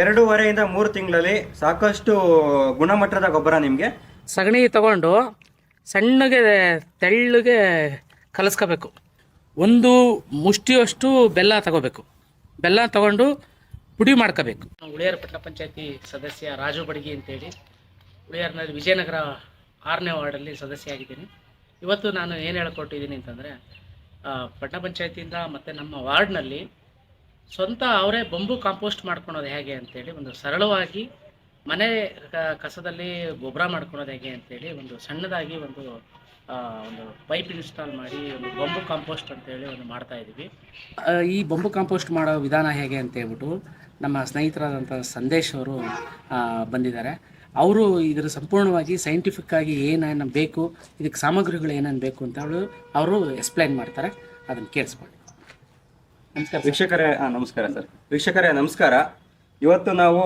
2.5 3 ತಿಂಗಳಲ್ಲಿ ಸಾಕಷ್ಟು ಗುಣಮಟ್ಟದ ಗೊಬ್ಬರ ನಿಮಗೆ ಸಗಣಿ ತಗೊಂಡು ಸಣ್ಣಗೆ ತೆಳ್ಳಗೆ ಕಲಸ್ಕೋಬೇಕು. ಒಂದು ಮುಷ್ಟಿಯಷ್ಟು ಬೆಲ್ಲ ತಗೋಬೇಕು. ಬೆಲ್ಲ ತಗೊಂಡು ಪುಡಿ ಮಾಡ್ಕೋಬೇಕು. ಉಳಿಯಾರ ಪಟ್ಟಣ ಪಂಚಾಯತಿ ಸದಸ್ಯ ರಾಜು ಬಡಗಿ ಅಂತೇಳಿ ಉಳಿಯಾರ್ನಲ್ಲಿ ವಿಜಯನಗರ 6ನೇ ವಾರ್ಡಲ್ಲಿ ಸದಸ್ಯ ಆಗಿದ್ದೀನಿ. ಇವತ್ತು ನಾನು ಏನು ಹೇಳ್ಕೊಟ್ಟಿದ್ದೀನಿ ಅಂತಂದರೆ, ಪಟ್ಟಣ ಪಂಚಾಯತಿಯಿಂದ ಮತ್ತು ನಮ್ಮ ವಾರ್ಡ್ನಲ್ಲಿ ಸ್ವಂತ ಅವರೇ ಬಂಬು ಕಾಂಪೋಸ್ಟ್ ಮಾಡ್ಕೊಳೋದು ಹೇಗೆ ಅಂತೇಳಿ ಒಂದು ಸರಳವಾಗಿ ಮನೆ ಕಸದಲ್ಲಿ ಗೊಬ್ಬರ ಮಾಡ್ಕೊಳೋದು ಹೇಗೆ ಅಂತೇಳಿ ಒಂದು ಸಣ್ಣದಾಗಿ ಒಂದು ಪೈಪ್ ಇನ್ಸ್ಟಾಲ್ ಮಾಡಿ ಒಂದು ಬಂಬು ಕಾಂಪೋಸ್ಟ್ ಅಂತೇಳಿ ಒಂದು ಮಾಡ್ತಾಯಿದ್ದೀವಿ. ಈ ಬಂಬು ಕಾಂಪೋಸ್ಟ್ ಮಾಡೋ ವಿಧಾನ ಹೇಗೆ ಅಂತ ಹೇಳ್ಬಿಟ್ಟು ನಮ್ಮ ಸ್ನೇಹಿತರಾದಂಥ ಸಂದೇಶ್ ಅವರು ಬಂದಿದ್ದಾರೆ. ಅವರು ಇದರ ಸಂಪೂರ್ಣವಾಗಿ ಸೈಂಟಿಫಿಕ್ಕಾಗಿ ಏನೇನು ಬೇಕು, ಇದಕ್ಕೆ ಸಾಮಗ್ರಿಗಳು ಏನೇನು ಬೇಕು ಅಂತ ಅವರು ಎಕ್ಸ್ಪ್ಲೈನ್ ಮಾಡ್ತಾರೆ. ಅದನ್ನು ಕೇಳಿಸ್ಕೊಳ್ಳಿ. ನಮಸ್ಕಾರ ವೀಕ್ಷಕರೇ. ನಮಸ್ಕಾರ ಸರ್. ವೀಕ್ಷಕರೇ ನಮಸ್ಕಾರ. ಇವತ್ತು ನಾವು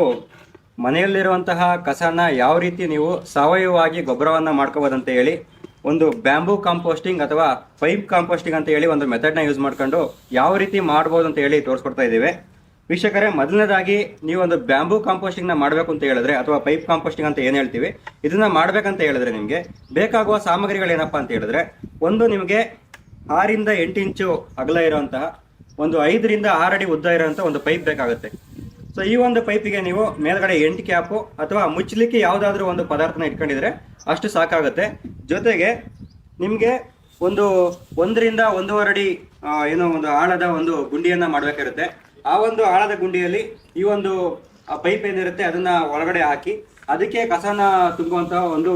ಮನೆಯಲ್ಲಿರುವಂತಹ ಕಸನ ಯಾವ ರೀತಿ ನೀವು ಸಾವಯವವಾಗಿ ಗೊಬ್ಬರವನ್ನು ಮಾಡ್ಕೋಬೋದಂತ ಹೇಳಿ ಒಂದು ಬ್ಯಾಂಬೂ ಕಾಂಪೋಸ್ಟಿಂಗ್ ಅಥವಾ ಪೈಪ್ ಕಾಂಪೋಸ್ಟಿಂಗ್ ಅಂತ ಹೇಳಿ ಒಂದು ಮೆಥಡ್ನ ಯೂಸ್ ಮಾಡ್ಕೊಂಡು ಯಾವ ರೀತಿ ಮಾಡ್ಬೋದು ಅಂತ ಹೇಳಿ ತೋರಿಸ್ಕೊಡ್ತಾ ಇದ್ದೀವಿ. ವೀಕ್ಷಕರೇ, ಮೊದಲನೇದಾಗಿ ನೀವು ಒಂದು ಬ್ಯಾಂಬೂ ಕಾಂಪೋಸ್ಟಿಂಗ್ನ ಮಾಡಬೇಕು ಅಂತ ಹೇಳಿದ್ರೆ ಅಥವಾ ಪೈಪ್ ಕಾಂಪೋಸ್ಟಿಂಗ್ ಅಂತ ಏನು ಹೇಳ್ತೀವಿ, ಇದನ್ನ ಮಾಡಬೇಕಂತ ಹೇಳಿದ್ರೆ ನಿಮಗೆ ಬೇಕಾಗುವ ಸಾಮಗ್ರಿಗಳೇನಪ್ಪ ಅಂತ ಹೇಳಿದ್ರೆ, ಒಂದು ನಿಮಗೆ 6 ಇಂದ 8 ಇಂಚು ಅಗಲ ಇರುವಂತಹ ಒಂದು 5 ರಿಂದ 6 ಅಡಿ ಉದ್ದ ಇರುವಂಥ ಒಂದು ಪೈಪ್ ಬೇಕಾಗುತ್ತೆ. ಸೊ ಈ ಒಂದು ಪೈಪಿಗೆ ನೀವು ಮೇಲ್ಗಡೆ ಎಂಟ್ ಕ್ಯಾಪು ಅಥವಾ ಮುಚ್ಚಲಿಕ್ಕೆ ಯಾವುದಾದ್ರೂ ಒಂದು ಪದಾರ್ಥನ ಇಟ್ಕೊಂಡಿದ್ರೆ ಅಷ್ಟು ಸಾಕಾಗುತ್ತೆ. ಜೊತೆಗೆ ನಿಮಗೆ ಒಂದು 1 ರಿಂದ 1.5 ಅಡಿ ಏನೋ ಒಂದು ಆಳದ ಒಂದು ಗುಂಡಿಯನ್ನು ಮಾಡಬೇಕಿರುತ್ತೆ. ಆ ಒಂದು ಆಳದ ಗುಂಡಿಯಲ್ಲಿ ಈ ಒಂದು ಪೈಪ್ ಏನಿರುತ್ತೆ ಅದನ್ನ ಒಳಗಡೆ ಹಾಕಿ ಅದಕ್ಕೆ ಕಸನ ತುಂಬುವಂತಹ ಒಂದು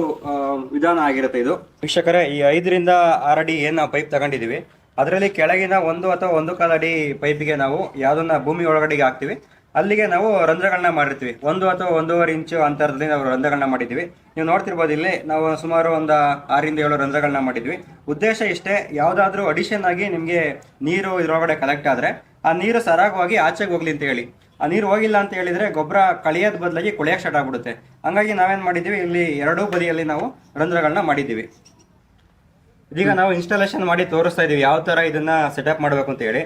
ವಿಧಾನ ಆಗಿರುತ್ತೆ ಇದು. ವೀಕ್ಷಕರೇ, ಈ 5 ರಿಂದ 6 ಅಡಿ ಏನು ನಾವು ಪೈಪ್ ತಗೊಂಡಿದ್ದೀವಿ ಅದರಲ್ಲಿ ಕೆಳಗಿನ 1 ಅಥವಾ 1.25 ಅಡಿ ಪೈಪಿಗೆ ನಾವು ಯಾವುದನ್ನ ಭೂಮಿ ಒಳಗಡೆಗೆ ಹಾಕ್ತಿವಿ, ಅಲ್ಲಿಗೆ ನಾವು ರಂಧ್ರಗಳನ್ನ ಮಾಡಿರ್ತೀವಿ. 1 ಅಥವಾ 1.5 ಇಂಚು ಅಂತರದಲ್ಲಿ ನಾವು ರಂಧ್ರಗಳನ್ನ ಮಾಡಿದ್ದೀವಿ. ನೀವು ನೋಡ್ತಿರ್ಬೋದು, ಇಲ್ಲಿ ನಾವು ಸುಮಾರು ಒಂದು 6 ರಿಂದ 7 ರಂಧ್ರಗಳನ್ನ ಮಾಡಿದ್ವಿ. ಉದ್ದೇಶ ಇಷ್ಟೇ, ಯಾವುದಾದ್ರೂ ಅಡಿಷನ್ ಆಗಿ ನಿಮಗೆ ನೀರು ಇದರೊಳಗಡೆ ಕಲೆಕ್ಟ್ ಆದರೆ ಆ ನೀರು ಸರಾಗವಾಗಿ ಆಚೆಗೆ ಹೋಗ್ಲಿ ಅಂತ ಹೇಳಿ. ಆ ನೀರು ಹೋಗಿಲ್ಲ ಅಂತ ಹೇಳಿದ್ರೆ ಗೊಬ್ಬರ ಕಳಿಯೋದ್ ಬದಲಾಗಿ ಕೊಳೆಯಕ್ಕೆ ಸ್ಟಾರ್ಟ್ ಆಗ್ಬಿಡುತ್ತೆ. ಹಂಗಾಗಿ ನಾವೇನು ಮಾಡಿದ್ದೀವಿ, ಇಲ್ಲಿ 2 ಬದಿಯಲ್ಲಿ ನಾವು ರಂಧ್ರಗಳನ್ನ ಮಾಡಿದ್ದೀವಿ. ಇದೀಗ ನಾವು ಇನ್ಸ್ಟಾಲೇಷನ್ ಮಾಡಿ ತೋರಿಸ್ತಾ ಇದೀವಿ ಯಾವ ತರ ಇದನ್ನ ಸೆಟಪ್ ಮಾಡಬೇಕು ಅಂತ ಹೇಳಿ.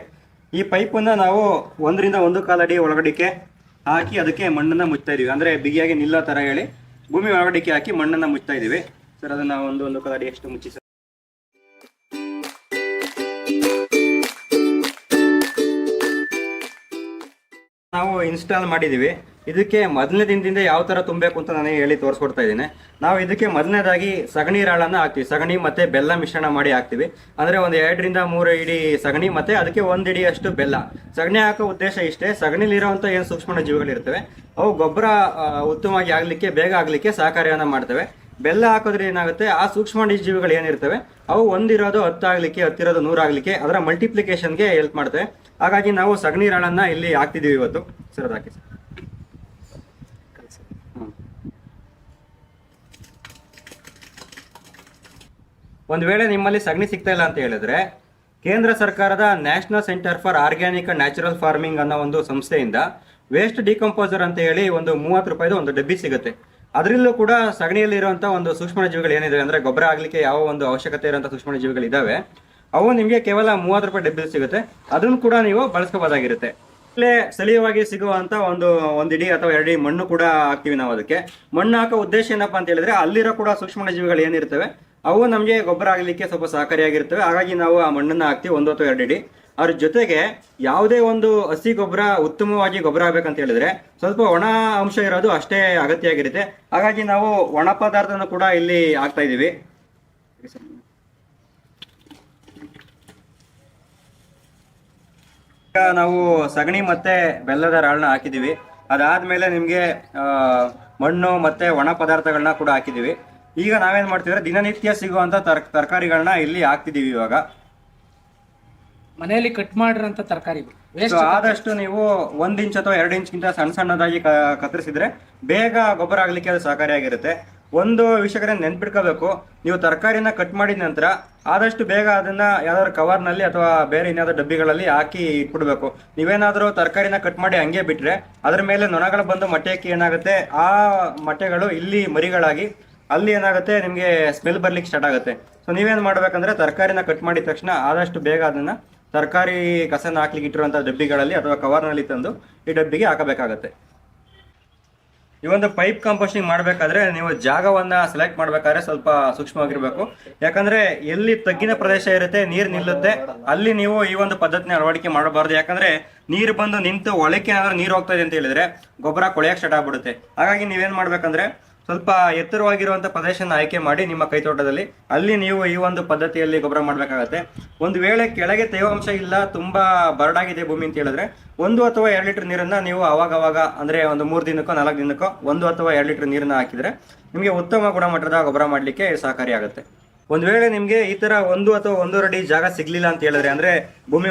ಈ ಪೈಪನ್ನು ನಾವು 1 ರಿಂದ 1.25 ಅಡಿ ಒಳಗಡಿಕೆ ಹಾಕಿ ಅದಕ್ಕೆ ಮಣ್ಣನ್ನ ಮುಚ್ತಾ ಇದೀವಿ. ಅಂದ್ರೆ ಬಿಗಿಯಾಗಿ ನಿಲ್ಲೋ ತರ ಹೇಳಿ ಭೂಮಿ ಒಳಗಡಿಕೆ ಹಾಕಿ ಮಣ್ಣನ್ನ ಮುಚ್ತಾ ಇದೀವಿ. ಸರ್, ಅದನ್ನ 1.25 ಅಡಿ ಎಷ್ಟು ಮುಚ್ಚಿ ಸರ್. ನಾವು ಇನ್ಸ್ಟಾಲ್ ಮಾಡಿದ್ದೀವಿ. ಇದಕ್ಕೆ ಮೊದಲನೇ ದಿನದಿಂದ ಯಾವ ಥರ ತುಂಬಬೇಕು ಅಂತ ನಾನು ಹೇಳಿ ತೋರಿಸ್ಕೊಡ್ತಾ ಇದ್ದೀನಿ. ನಾವು ಇದಕ್ಕೆ ಮೊದಲನೇದಾಗಿ ಸಗಣಿ ರಾಳನ್ನು ಹಾಕ್ತೀವಿ. ಸಗಣಿ ಮತ್ತು ಬೆಲ್ಲ ಮಿಶ್ರಣ ಮಾಡಿ ಹಾಕ್ತೀವಿ. ಅಂದರೆ ಒಂದು 2 ರಿಂದ 3 ಇಡಿ ಸಗಣಿ ಮತ್ತು ಅದಕ್ಕೆ 1 ಇಡಿಯಷ್ಟು ಬೆಲ್ಲ. ಸಗಣಿ ಹಾಕೋ ಉದ್ದೇಶ ಇಷ್ಟೇ, ಸಗಣಿಲಿರುವಂಥ ಏನು ಸೂಕ್ಷ್ಮ ಜೀವಿಗಳಿರ್ತವೆ ಅವು ಗೊಬ್ಬರ ಉತ್ತಮವಾಗಿ ಆಗಲಿಕ್ಕೆ, ಬೇಗ ಆಗಲಿಕ್ಕೆ ಸಹಕಾರಿಯನ್ನು ಮಾಡ್ತವೆ. ಬೆಲ್ಲ ಹಾಕೋದ್ರೆ ಏನಾಗುತ್ತೆ, ಆ ಸೂಕ್ಷ್ಮ ಜೀವಿಗಳು ಏನಿರ್ತವೆ ಅವು 1 ಇರೋದು 10 ಆಗಲಿಕ್ಕೆ, 10 ಇರೋದು 100 ಆಗಲಿಕ್ಕೆ, ಅದರ ಮಲ್ಟಿಪ್ಲಿಕೇಶನ್ಗೆ ಹೆಲ್ಪ್ ಮಾಡ್ತವೆ. ಹಾಗಾಗಿ ನಾವು ಸಗಣಿ ರಾಳನ್ನು ಇಲ್ಲಿ ಹಾಕ್ತಿದ್ದೀವಿ ಇವತ್ತು. ಸರ್, ಅದು ಹಾಕಿ ಸರ್. ಒಂದು ವೇಳೆ ನಿಮ್ಮಲ್ಲಿ ಸಗಣಿ ಸಿಗ್ತಾ ಇಲ್ಲ ಅಂತ ಹೇಳಿದ್ರೆ, ಕೇಂದ್ರ ಸರ್ಕಾರದ national centre for organic and natural farming ಅನ್ನೋ ಒಂದು ಸಂಸ್ಥೆಯಿಂದ ವೇಸ್ಟ್ ಡಿಕಂಪೋಸರ್ ಅಂತ ಹೇಳಿ ಒಂದು 30 ರೂಪಾಯಿದು ಒಂದು ಡಬ್ಬಿ ಸಿಗುತ್ತೆ. ಅದರಲ್ಲೂ ಕೂಡ ಸಗಣಿಯಲ್ಲಿ ಇರುವಂಥ ಒಂದು ಸೂಕ್ಷ್ಮ ಜೀವಿಗಳು ಏನಿದೆ, ಅಂದರೆ ಗೊಬ್ಬರ ಆಗಲಿಕ್ಕೆ ಯಾವ ಒಂದು ಅವಶ್ಯಕತೆ ಇರುವಂಥ ಸೂಕ್ಷ್ಮ ಜೀವಿಗಳು ಇದ್ದಾವೆ, ಅವು ನಿಮಗೆ ಕೇವಲ 30 ರೂಪಾಯಿ ಡಬ್ಬಿ ಸಿಗುತ್ತೆ. ಅದನ್ನು ಕೂಡ ನೀವು ಬಳಸ್ಕೋಬೋದಾಗಿರುತ್ತೆ. ಇಲ್ಲೇ ಸ್ಥಳೀಯವಾಗಿ ಸಿಗುವಂಥ ಒಂದು ಇಡಿ ಅಥವಾ 2 ಇಡಿ ಮಣ್ಣು ಕೂಡ ಹಾಕ್ತೀವಿ ನಾವು. ಅದಕ್ಕೆ ಮಣ್ಣು ಹಾಕೋ ಉದ್ದೇಶ ಏನಪ್ಪಾ ಅಂತ ಹೇಳಿದ್ರೆ, ಅಲ್ಲಿರೋ ಕೂಡ ಸೂಕ್ಷ್ಮ ಜೀವಿಗಳು ಏನಿರ್ತವೆ ಅವು ನಮಗೆ ಗೊಬ್ಬರ ಆಗಲಿಕ್ಕೆ ಸ್ವಲ್ಪ ಸಹಕಾರಿಯಾಗಿರ್ತವೆ. ಹಾಗಾಗಿ ನಾವು ಆ ಮಣ್ಣನ್ನು ಹಾಕ್ತೀವಿ 1 ಅಥವಾ 2 ಇಡಿ. ಅದ್ರ ಜೊತೆಗೆ ಯಾವುದೇ ಒಂದು ಹಸಿ ಗೊಬ್ಬರ ಉತ್ತಮವಾಗಿ ಗೊಬ್ಬರ ಆಗ್ಬೇಕಂತ ಹೇಳಿದ್ರೆ ಸ್ವಲ್ಪ ಒಣ ಅಂಶ ಇರೋದು ಅಷ್ಟೇ ಅಗತ್ಯ ಆಗಿರುತ್ತೆ. ಹಾಗಾಗಿ ನಾವು ಒಣ ಪದಾರ್ಥನ ಕೂಡ ಇಲ್ಲಿ ಹಾಕ್ತಾ ಇದೀವಿ. ಈಗ ನಾವು ಸಗಣಿ ಮತ್ತೆ ಬೆಲ್ಲದ ರಾಳನ್ನ ಹಾಕಿದೀವಿ. ಅದಾದ್ಮೇಲೆ ನಿಮಗೆ ಮಣ್ಣು ಮತ್ತೆ ಒಣ ಪದಾರ್ಥಗಳನ್ನ ಕೂಡ ಹಾಕಿದೀವಿ. ಈಗ ನಾವೇನ್ ಮಾಡ್ತೀವಿ, ದಿನನಿತ್ಯ ಸಿಗುವಂತ ತರಕಾರಿಗಳನ್ನ ಇಲ್ಲಿ ಹಾಕ್ತಿದೀವಿ. ಇವಾಗ ಮನೆಯಲ್ಲಿ ಕಟ್ ಮಾಡಿರೋಂಥ ತರಕಾರಿಗಳು ಆದಷ್ಟು ನೀವು 1 ಇಂಚ್ ಅಥವಾ 2 ಇಂಚ್ಗಿಂತ ಸಣ್ಣದಾಗಿ ಕತ್ತರಿಸಿದ್ರೆ ಬೇಗ ಗೊಬ್ಬರ ಆಗ್ಲಿಕ್ಕೆ ಅದು ಸಹಕಾರಿಯಾಗಿರುತ್ತೆ. ಒಂದು ವಿಷಯಕ್ಕೆ ನೆನ್ಪಿಟ್ಕೋಬೇಕು, ನೀವು ತರಕಾರಿನ ಕಟ್ ಮಾಡಿದ ನಂತರ ಆದಷ್ಟು ಬೇಗ ಅದನ್ನ ಯಾವ್ದಾದ್ರು ಕವರ್ನಲ್ಲಿ ಅಥವಾ ಬೇರೆ ಇನ್ಯಾವುದೋ ಡಬ್ಬಿಗಳಲ್ಲಿ ಹಾಕಿ ಇಟ್ಬಿಡ್ಬೇಕು. ನೀವೇನಾದ್ರೂ ತರಕಾರಿನ ಕಟ್ ಮಾಡಿ ಹಂಗೆ ಬಿಟ್ರೆ ಅದ್ರ ಮೇಲೆ ನೊಣಗಳು ಬಂದು ಮೊಟ್ಟೆಕ್ಕೆ ಏನಾಗುತ್ತೆ, ಆ ಮೊಟ್ಟೆಗಳು ಇಲ್ಲಿ ಮರಿಗಳಾಗಿ ಅಲ್ಲಿ ಏನಾಗುತ್ತೆ, ನಿಮಗೆ ಸ್ಮೆಲ್ ಬರ್ಲಿಕ್ಕೆ ಸ್ಟಾರ್ಟ್ ಆಗುತ್ತೆ. ಸೊ ನೀವೇನು ಮಾಡ್ಬೇಕಂದ್ರೆ ತರಕಾರಿನ ಕಟ್ ಮಾಡಿದ ತಕ್ಷಣ ಆದಷ್ಟು ಬೇಗ ಅದನ್ನ ತರಕಾರಿ ಕಸನ ಹಾಕ್ಲಿಕ್ಕೆ ಇಟ್ಟಿರುವಂಥ ಡಬ್ಬಿಗಳಲ್ಲಿ ಅಥವಾ ಕವರ್ನಲ್ಲಿ ತಂದು ಈ ಡಬ್ಬಿಗೆ ಹಾಕಬೇಕಾಗತ್ತೆ. ಈ ಒಂದು ಪೈಪ್ ಕಾಂಪೋಸ್ಟಿಂಗ್ ಮಾಡಬೇಕಾದ್ರೆ ನೀವು ಜಾಗವನ್ನ ಸೆಲೆಕ್ಟ್ ಮಾಡಬೇಕಾದ್ರೆ ಸ್ವಲ್ಪ ಸೂಕ್ಷ್ಮವಾಗಿರ್ಬೇಕು. ಯಾಕಂದ್ರೆ ಎಲ್ಲಿ ತಗ್ಗಿನ ಪ್ರದೇಶ ಇರುತ್ತೆ, ನೀರು ನಿಲ್ಲುತ್ತೆ, ಅಲ್ಲಿ ನೀವು ಈ ಒಂದು ಪದ್ಧತಿನ ಅಳವಡಿಕೆ ಮಾಡಬಾರ್ದು. ಯಾಕಂದ್ರೆ ನೀರು ಬಂದು ನಿಂತು ಒಳಕ್ಕೆ ಏನಾದ್ರೂ ನೀರು ಹೋಗ್ತಾ ಇದೆ ಅಂತ ಹೇಳಿದ್ರೆ ಗೊಬ್ಬರ ಕೊಳೆಯಕ್ಕೆ ಸ್ಟಾರ್ಟ್ ಆಗ್ಬಿಡುತ್ತೆ. ಹಾಗಾಗಿ ನೀವೇನ್ ಮಾಡ್ಬೇಕಂದ್ರೆ ಸ್ವಲ್ಪ ಎತ್ತರವಾಗಿರುವಂತ ಪ್ರದೇಶನ ಆಯ್ಕೆ ಮಾಡಿ ನಿಮ್ಮ ಕೈತೋಟದಲ್ಲಿ, ಅಲ್ಲಿ ನೀವು ಈ ಒಂದು ಪದ್ಧತಿಯಲ್ಲಿ ಗೊಬ್ಬರ ಮಾಡಬೇಕಾಗತ್ತೆ. ಒಂದು ವೇಳೆ ಕೆಳಗೆ ತೇವಾಂಶ ಇಲ್ಲ, ತುಂಬಾ ಬರಡಾಗಿದೆ ಭೂಮಿ ಅಂತ ಹೇಳಿದ್ರೆ 1 ಅಥವಾ 2 ಲೀಟರ್ ನೀರನ್ನ ನೀವು ಅವಾಗ ಅಂದ್ರೆ ಒಂದು 3 ದಿನಕ್ಕೋ 4 ದಿನಕ್ಕೋ 1 ಅಥವಾ 2 ಲೀಟರ್ ನೀರನ್ನ ಹಾಕಿದ್ರೆ ನಿಮಗೆ ಉತ್ತಮ ಗುಣಮಟ್ಟದ ಗೊಬ್ಬರ ಮಾಡಲಿಕ್ಕೆ ಸಹಕಾರಿಯಾಗುತ್ತೆ. ಒಂದ್ ವೇಳೆ ನಿಮ್ಗೆ ಈ ತರ 1 ಅಥವಾ 1.5 ಅಡಿ ಜಾಗ ಸಿಗ್ಲಿಲ್ಲ ಅಂತ ಹೇಳಿದ್ರೆ, ಅಂದ್ರೆ ಭೂಮಿ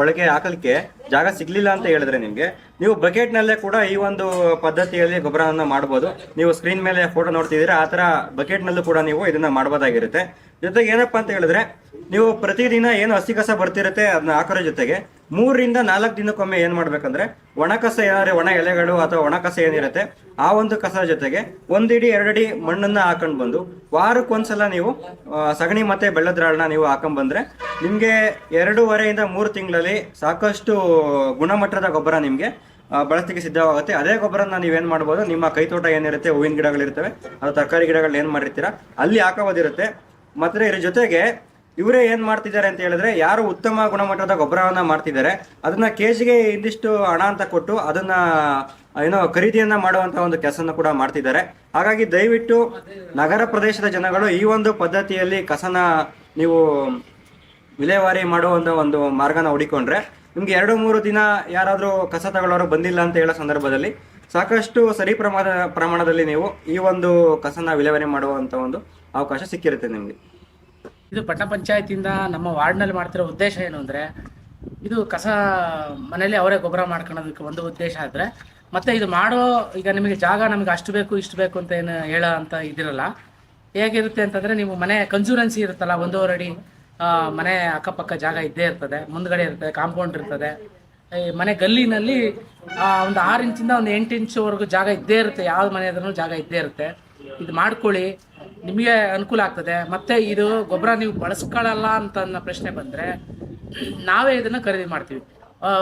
ಒಳಗೆ ಹಾಕಲಿಕ್ಕೆ ಜಾಗ ಸಿಗ್ಲಿಲ್ಲ ಅಂತ ಹೇಳಿದ್ರೆ ನಿಮ್ಗೆ, ನೀವು ಬಕೆಟ್ ನಲ್ಲೇ ಕೂಡ ಈ ಒಂದು ಪದ್ಧತಿಯಲ್ಲಿ ಗೊಬ್ಬರವನ್ನ ಮಾಡಬಹುದು. ನೀವು ಸ್ಕ್ರೀನ್ ಮೇಲೆ ಫೋಟೋ ನೋಡ್ತಿದ್ದೀರಾ, ಆ ತರ ಬಕೆಟ್ ನಲ್ಲೂ ಕೂಡ ನೀವು ಇದನ್ನ ಮಾಡಬಹುದಾಗಿರುತ್ತೆ. ಜೊತೆಗೆ ಏನಪ್ಪಾ ಅಂತ ಹೇಳಿದ್ರೆ, ನೀವು ಪ್ರತಿದಿನ ಏನು ಹಸಿ ಕಸ ಬರ್ತಿರುತ್ತೆ ಅದನ್ನ ಹಾಕೋರ ಜೊತೆಗೆ 3 ರಿಂದ 4 ದಿನಕ್ಕೊಮ್ಮೆ ಏನ್ ಮಾಡ್ಬೇಕಂದ್ರೆ ಒಣ ಕಸ ಏನಾದ್ರೆ ಒಣ ಎಲೆಗಳು ಅಥವಾ ಒಣ ಕಸ ಏನಿರುತ್ತೆ ಆ ಒಂದು ಕಸ ಜೊತೆಗೆ 1 ಅಡಿ 2 ಅಡಿ ಮಣ್ಣನ್ನ ಹಾಕೊಂಡ್ ಬಂದು ವಾರಕ್ಕೊಂದ್ಸಲ ನೀವು ಸಗಣಿ ಮತ್ತೆ ಬೆಲ್ಲದ್ರಾಳನ್ನ ನೀವು ಹಾಕೊಂಡ್ ಬಂದ್ರೆ ನಿಮ್ಗೆ 2.5 ರಿಂದ 3 ತಿಂಗಳಲ್ಲಿ ಸಾಕಷ್ಟು ಗುಣಮಟ್ಟದ ಗೊಬ್ಬರ ನಿಮ್ಗೆ ಬಳಸಲಿಕ್ಕೆ ಸಿದ್ಧವಾಗುತ್ತೆ. ಅದೇ ಗೊಬ್ಬರನ ನೀವೇನ್ ಮಾಡ್ಬೋದು, ನಿಮ್ಮ ಕೈತೋಟ ಏನಿರುತ್ತೆ, ಹೂವಿನ ಗಿಡಗಳಿರ್ತವೆ ಅಥವಾ ತರಕಾರಿ ಗಿಡಗಳು ಏನ್ ಮಾಡಿರ್ತೀರಾ ಅಲ್ಲಿ ಹಾಕೋಬೋದಿರುತ್ತೆ. ಮತ್ತೆ ಇದ್ರ ಜೊತೆಗೆ ಇವರೇ ಏನ್ ಮಾಡ್ತಿದ್ದಾರೆ ಅಂತ ಹೇಳಿದ್ರೆ, ಯಾರು ಉತ್ತಮ ಗುಣಮಟ್ಟದ ಗೊಬ್ಬರವನ್ನ ಮಾಡ್ತಿದ್ದಾರೆ ಅದನ್ನ ಕೆಜಿಗೆ ಇಂದಿಷ್ಟು ಹಣ ಅಂತ ಕೊಟ್ಟು ಅದನ್ನ ಏನೋ ಖರೀದಿಯನ್ನ ಮಾಡುವಂತ ಒಂದು ಕೆಲಸನ ಕೂಡ ಮಾಡ್ತಿದ್ದಾರೆ. ಹಾಗಾಗಿ ದಯವಿಟ್ಟು ನಗರ ಪ್ರದೇಶದ ಜನಗಳು ಈ ಒಂದು ಪದ್ಧತಿಯಲ್ಲಿ ಕಸನ ನೀವು ವಿಲೇವಾರಿ ಮಾಡುವಂತ ಒಂದು ಮಾರ್ಗನ ಹುಡಿಕೊಂಡ್ರೆ ನಿಮ್ಗೆ 2-3 ದಿನ ಯಾರಾದ್ರೂ ಕಸ ತಗೊಳ್ಳೋರು ಬಂದಿಲ್ಲ ಅಂತ ಹೇಳೋ ಸಂದರ್ಭದಲ್ಲಿ ಸಾಕಷ್ಟು ಸರಿ ಪ್ರಮಾಣದಲ್ಲಿ ನೀವು ಈ ಒಂದು ಕಸನ ವಿಲೇವಾರಿ ಮಾಡುವಂತ ಒಂದು ಅವಕಾಶ ಸಿಕ್ಕಿರುತ್ತೆ ನಿಮ್ಗೆ. ಇದು ಪಟ್ಟಣ ಪಂಚಾಯತಿಯಿಂದ ನಮ್ಮ ವಾರ್ಡ್ನಲ್ಲಿ ಮಾಡ್ತಿರೋ ಉದ್ದೇಶ ಏನು ಅಂದರೆ, ಇದು ಕಸ ಮನೇಲಿ ಅವರೇ ಗೊಬ್ಬರ ಮಾಡ್ಕೊಳ್ಳೋದಕ್ಕೆ ಒಂದು ಉದ್ದೇಶ ಆದರೆ, ಮತ್ತು ಇದು ಮಾಡೋ ಈಗ ನಿಮಗೆ ಜಾಗ ನಮಗೆ ಅಷ್ಟು ಬೇಕು ಇಷ್ಟು ಬೇಕು ಅಂತ ಏನು ಹೇಳೋ ಅಂತ ಇದಿರಲ್ಲ. ಹೇಗಿರುತ್ತೆ ಅಂತಂದರೆ, ನೀವು ಮನೆ ಕನ್ಸೂರೆನ್ಸಿ ಇರುತ್ತಲ್ಲ, 1.5 ಅಡಿ ಮನೆ ಅಕ್ಕಪಕ್ಕ ಜಾಗ ಇದ್ದೇ ಇರ್ತದೆ, ಮುಂದ್ಗಡೆ ಇರ್ತದೆ, ಕಾಂಪೌಂಡ್ ಇರ್ತದೆ. ಈ ಮನೆ ಗಲ್ಲಿನಲ್ಲಿ ಒಂದು 6 ಇಂಚಿಂದ ಒಂದು 8 ಇಂಚ್ವರೆಗೂ ಜಾಗ ಇದ್ದೇ ಇರುತ್ತೆ, ಯಾವ ಮನೆ ಆದ್ರೂ ಜಾಗ ಇದ್ದೇ ಇರುತ್ತೆ. ಇದು ಮಾಡ್ಕೊಳ್ಳಿ, ನಿಮಗೆ ಅನುಕೂಲ ಆಗ್ತದೆ. ಮತ್ತು ಇದು ಗೊಬ್ಬರ ನೀವು ಬಳಸ್ಕೊಳ್ಳಲ್ಲ ಅಂತ ಅನ್ನೋ ಪ್ರಶ್ನೆ ಬಂದರೆ ನಾವೇ ಇದನ್ನು ಖರೀದಿ ಮಾಡ್ತೀವಿ.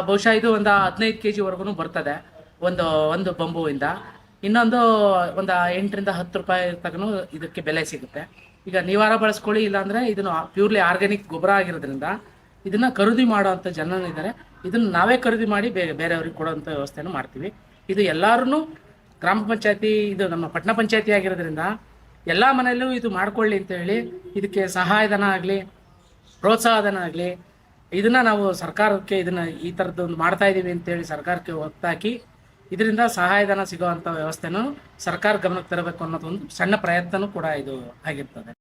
ಬಹುಶಃ ಇದು ಒಂದು 15 kg ಬರ್ತದೆ ಒಂದು ಬಂಬುವಿಂದ. ಇನ್ನೊಂದು ಒಂದು 8 ರಿಂದ 10 ರೂಪಾಯಿ ತನಕ ಇದಕ್ಕೆ ಬೆಲೆ ಸಿಗುತ್ತೆ. ಈಗ ನೀವಾರ ಬಳಸ್ಕೊಳ್ಳಿ, ಇಲ್ಲಾಂದರೆ ಇದನ್ನು ಪ್ಯೂರ್ಲಿ ಆರ್ಗ್ಯಾನಿಕ್ ಗೊಬ್ಬರ ಆಗಿರೋದ್ರಿಂದ ಇದನ್ನು ಖರೀದಿ ಮಾಡೋವಂಥ ಜನರಿದ್ದಾರೆ. ಇದನ್ನು ನಾವೇ ಖರೀದಿ ಮಾಡಿ ಬೇರೆಯವ್ರಿಗೆ ಕೊಡೋವಂಥ ವ್ಯವಸ್ಥೆಯನ್ನು ಮಾಡ್ತೀವಿ. ಇದು ಎಲ್ಲರೂ ಗ್ರಾಮ ಪಂಚಾಯತಿ, ಇದು ನಮ್ಮ ಪಟ್ಟಣ ಪಂಚಾಯತಿ ಆಗಿರೋದ್ರಿಂದ ಎಲ್ಲ ಮನೆಯಲ್ಲೂ ಇದು ಮಾಡ್ಕೊಳ್ಳಿ ಅಂತ ಹೇಳಿ, ಇದಕ್ಕೆ ಸಹಾಯಧನ ಆಗಲಿ ಪ್ರೋತ್ಸಾಹಧನ ಆಗಲಿ ಇದನ್ನು ನಾವು ಸರ್ಕಾರಕ್ಕೆ ಇದನ್ನು ಈ ಥರದ್ದೊಂದು ಮಾಡ್ತಾ ಇದ್ದೀವಿ ಅಂತೇಳಿ ಸರ್ಕಾರಕ್ಕೆ ಒತ್ತಾಕಿ ಇದರಿಂದ ಸಹಾಯಧನ ಸಿಗೋವಂಥ ವ್ಯವಸ್ಥೆನೂ ಸರ್ಕಾರ ಗಮನಕ್ಕೆ ತರಬೇಕು ಅನ್ನೋದೊಂದು ಸಣ್ಣ ಪ್ರಯತ್ನವೂ ಕೂಡ ಇದು ಆಗಿರ್ತದೆ.